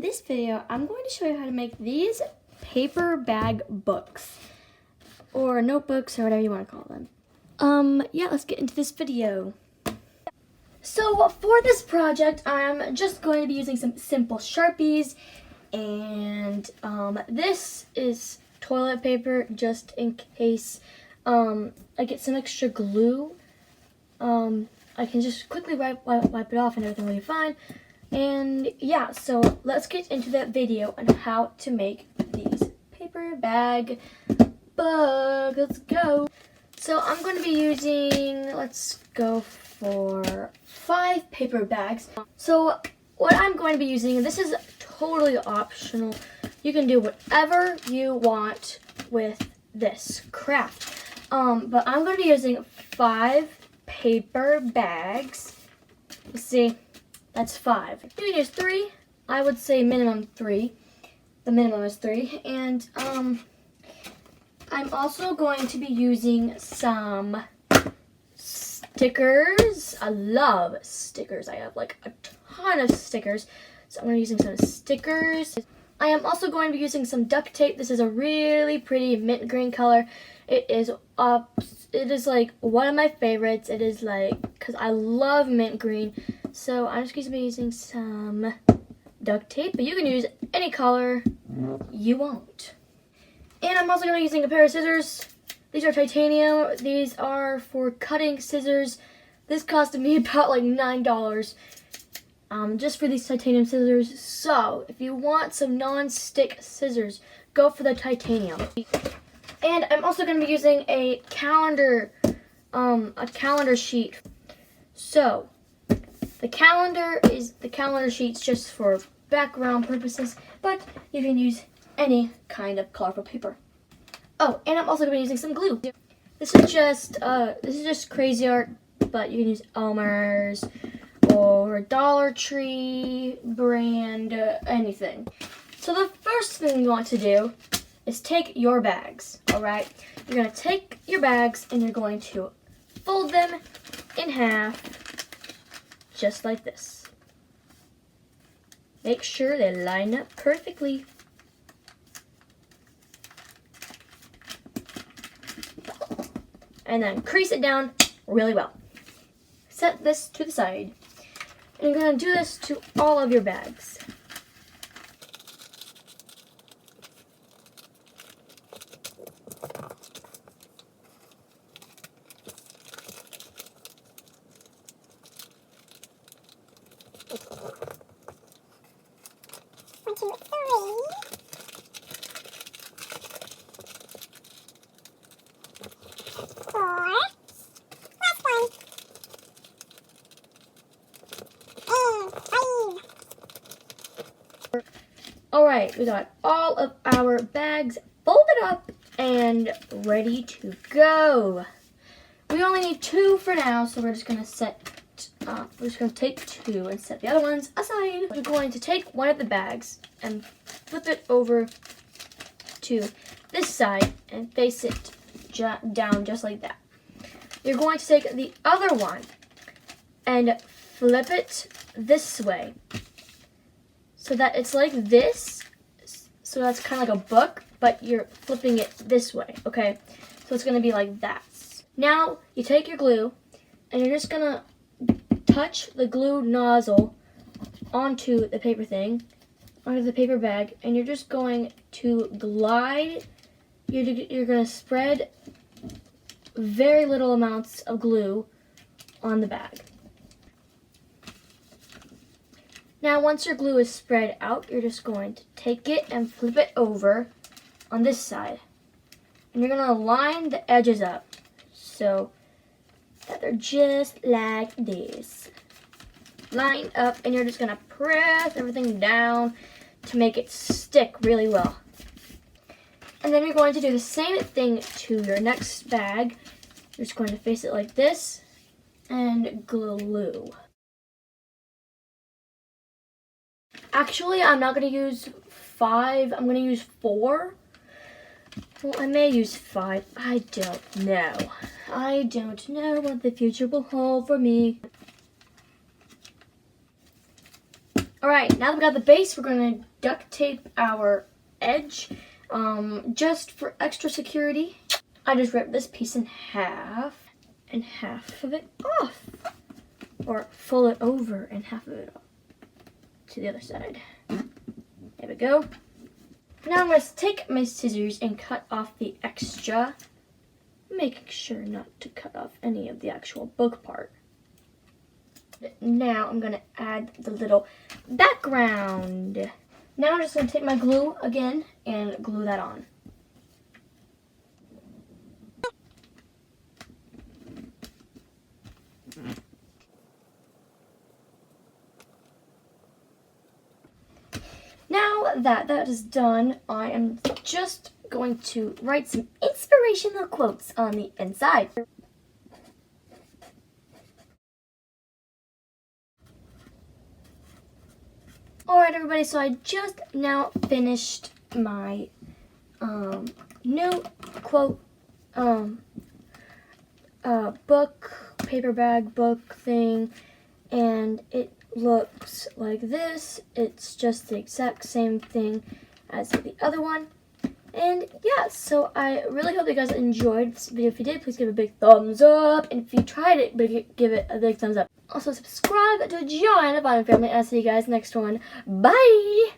In this video, I'm going to show you how to make these paper bag books, or notebooks, or whatever you want to call them. Yeah, let's get into this video. So for this project, I'm just going to be using some simple Sharpies, and this is toilet paper just in case I get some extra glue. I can just quickly wipe it off and everything will be fine. And yeah, so let's get into the video on how to make these paper bag books. Let's go. So I'm going to be using, let's go for 5 paper bags. So what I'm going to be using, this is totally optional. You can do whatever you want with this craft. But I'm going to be using 5 paper bags. Let's see. That's 5. You can use 3. I would say minimum 3. The minimum is 3. And I'm also going to be using some stickers. I love stickers. I have like a ton of stickers. So I'm going to be using some stickers. I am also going to be using some duct tape. This is a really pretty mint green color. It is like one of my favorites. It is like, because I love mint green. So I'm just going to be using some duct tape, but you can use any color you want. And I'm also going to be using a pair of scissors. These are titanium. These are for cutting scissors. This costed me about like $9 just for these titanium scissors. So if you want some non-stick scissors, go for the titanium. And I'm also going to be using a calendar sheet. So the calendar sheet's just for background purposes, but you can use any kind of colorful paper. Oh, and I'm also going to be using some glue. This is just Crazy Art, but you can use Elmer's or Dollar Tree brand, anything. So the first thing you want to do is take your bags, alright? You're going to take your bags and you're going to fold them in half, just like this. Make sure they line up perfectly. And then crease it down really well. Set this to the side. And you're going to do this to all of your bags. Alright, we got all of our bags folded up and ready to go. We only need 2 for now, so we're just going to take 2 and set the other ones aside. We're going to take one of the bags and flip it over to this side and face it down just like that. You're going to take the other one and flip it this way, so that it's like this. So that's kind of like a book, but you're flipping it this way, okay? So it's going to be like that. Now you take your glue and you're just going to touch the glue nozzle onto the paper thing, onto the paper bag, and you're just going to glide. You're going to spread very little amounts of glue on the bag. Now, once your glue is spread out, you're just going to take it and flip it over on this side. And you're going to line the edges up so that they're just like this. Lined up, and you're just going to press everything down to make it stick really well. And then you're going to do the same thing to your next bag. You're just going to face it like this and glue. Actually, I'm not going to use 5. I'm going to use 4. Well, I may use 5. I don't know. I don't know what the future will hold for me. Alright, now that we got the base, we're going to duct tape our edge. Just for extra security, I just ripped this piece in half and half of it off. Or fold it over and half of it off to the other side. There we go. Now I'm going to take my scissors and cut off the extra, making sure not to cut off any of the actual book part. Now I'm going to add the little background. Now I'm just going to take my glue again and glue that on. Now that that is done, I am just going to write some inspirational quotes on the inside. Alright everybody, so I just now finished my new quote book, paper bag book thing, and it looks like this. It's just the exact same thing as the other one. And yeah, so I really hope you guys enjoyed this video. If you did, please give it a big thumbs up. And if you tried it, give it a big thumbs up. Also, subscribe to join the Vine family. And I'll see you guys next one. Bye!